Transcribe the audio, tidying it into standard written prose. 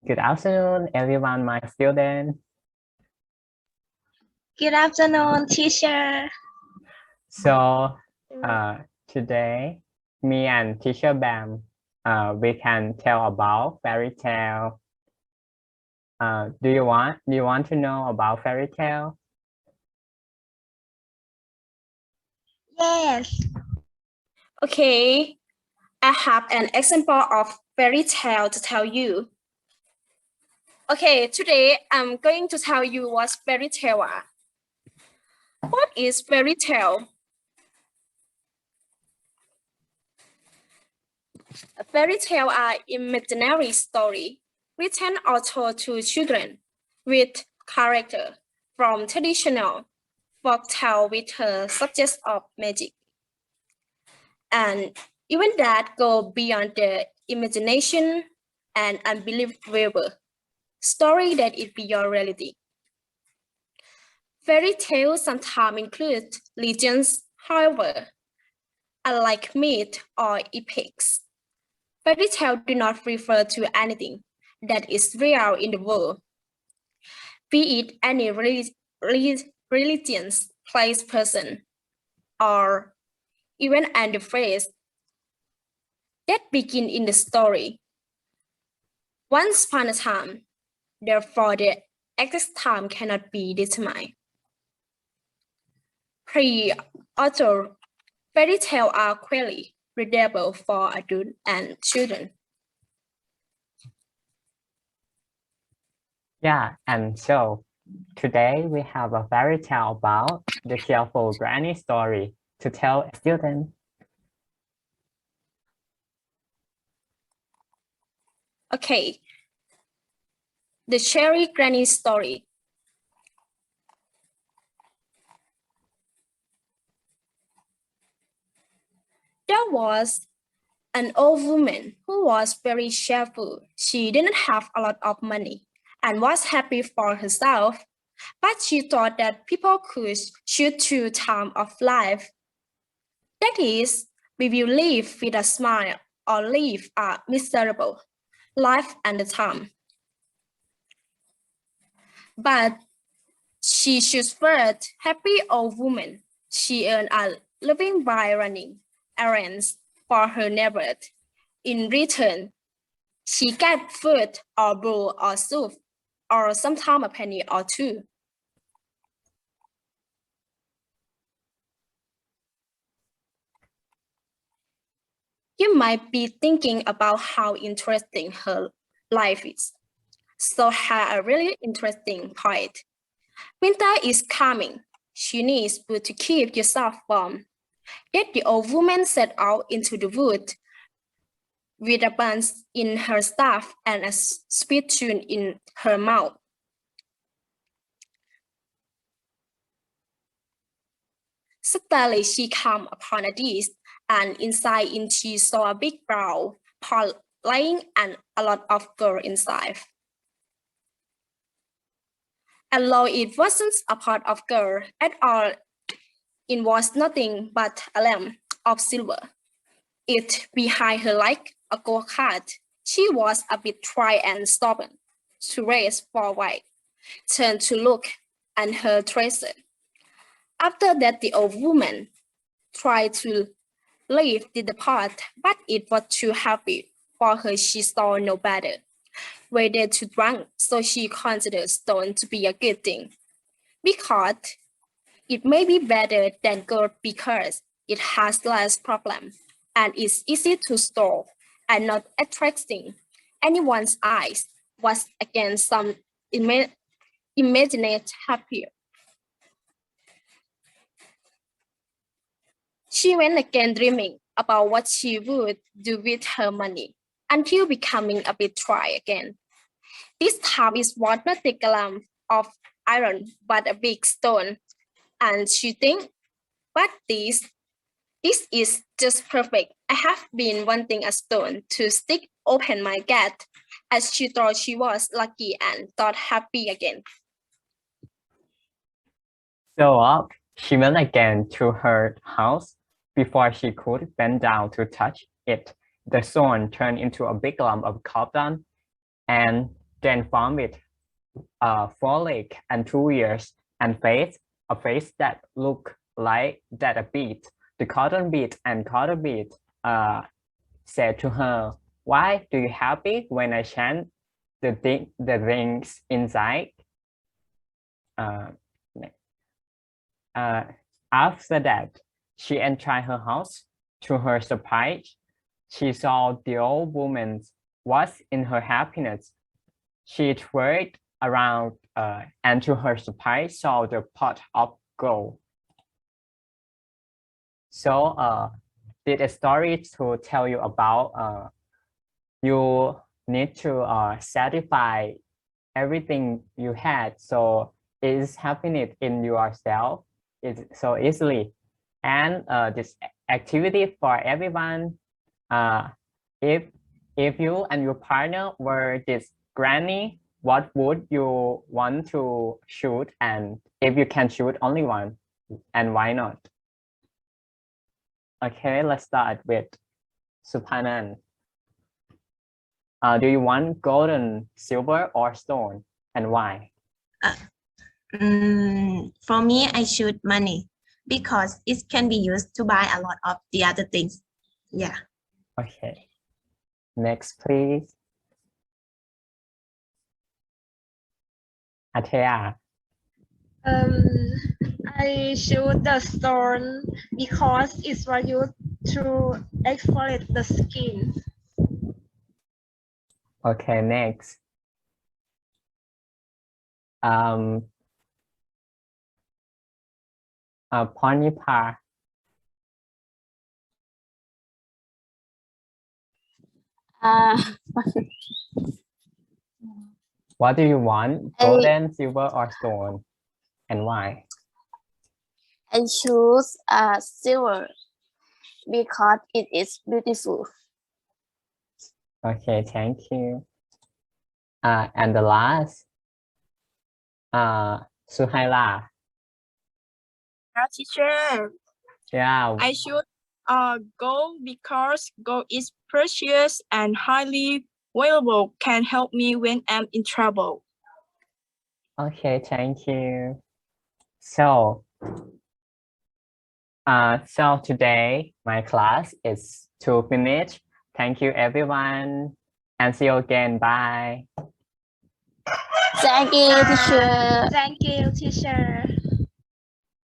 Good afternoon, everyone, my student. Good afternoon, teacher. So today, me and teacher Bam, we can tell about fairy tale. Do you want to know about fairy tale? Yes. Okay, I have an example of fairy tale to tell you. Okay, today I'm going to tell you what fairy tale are. What is fairy tale? A fairy tale are imaginary story written or told to children with character from traditional folk tale with a subject of magic. And even that go beyond the imagination and unbelievable story that is beyond reality. Fairy tales sometimes include legends, however, unlike myth or epics. Fairy tales do not refer to anything that is real in the world, be it any religions, place, person, or even any phrase that begin in the story. Once upon a time, therefore the exact time cannot be determined. Pre-order fairy tales are clearly readable for adults and children. Yeah, and so today we have a fairy tale about the cheerful granny story to tell students. Okay, the cherry granny story. There was an old woman who was very cheerful. She didn't have a lot of money and was happy for herself, but she thought that people could choose two times of life. That is, we will live with a smile or live a miserable life at the time. But she chose first happy old woman. She earned a living by running errands for her neighbors. In return, she got food or bread or soup, or sometimes a penny or two. You might be thinking about how interesting her life is. So her a really interesting point. Winter is coming. She needs food to keep yourself warm. Yet the old woman set out into the wood with a bunch in her staff and a sweet tune in her mouth. Suddenly she came upon a dish, and inside it she saw a big brown pot lying and a lot of gold inside. Although it wasn't a pot of gold at all, it was nothing but a lamp of silver. It behind her like a go-kart. She was a bit dry and stubborn. To race forward, turned to look at her treasure. After that, the old woman tried to leave the pot, but it was too heavy for her. She saw no better. Whether to drink, so she considered stone to be a good thing, because it may be better than gold because it has less problem and is easy to store and not attracting anyone's eyes. Was again some imagined happier. She went again dreaming about what she would do with her money until becoming a bit dry again. This time it was not a lamp of iron but a big stone, and she think, but this is just perfect. I have been wanting a stone to stick open my gate, as she thought she was lucky and thought happy again. So up, she went again to her house. Before she could bend down to touch it, the stone turned into a big lump of cotton, and then form it foreleg and 2 ears and a face that look like that a bead. The cotton bead and cotton bead said to her, "Why do you happy when I chant the things inside?" After that, she entered her house. To her surprise, she saw the old woman was in her happiness. She turned around and to her surprise saw the pot of gold. So did a story to tell you about you need to satisfy everything you had, so it is happening in yourself is so easily. And this activity for everyone, if you and your partner were this granny, what would you want to shoot? And if you can shoot only one, and why not? Okay, let's start with Supanan. Do you want golden, silver, or stone, and why? For me, I choose money because it can be used to buy a lot of the other things. Yeah. Okay. Next, please. Athea. I choose the stone because it was used to exfoliate the skin. Okay, next. Ponipa. What do you want? Golden, silver, or stone, and why? I choose silver because it is beautiful. Okay, thank you. And the last, Suhaila. Teacher, Yeah. I choose gold because gold is precious and highly valuable, can help me when I'm in trouble. Okay, thank you. So, so today my class is to finish. Thank you everyone, and see you again. Bye. Thank you, teacher. Thank you, teacher.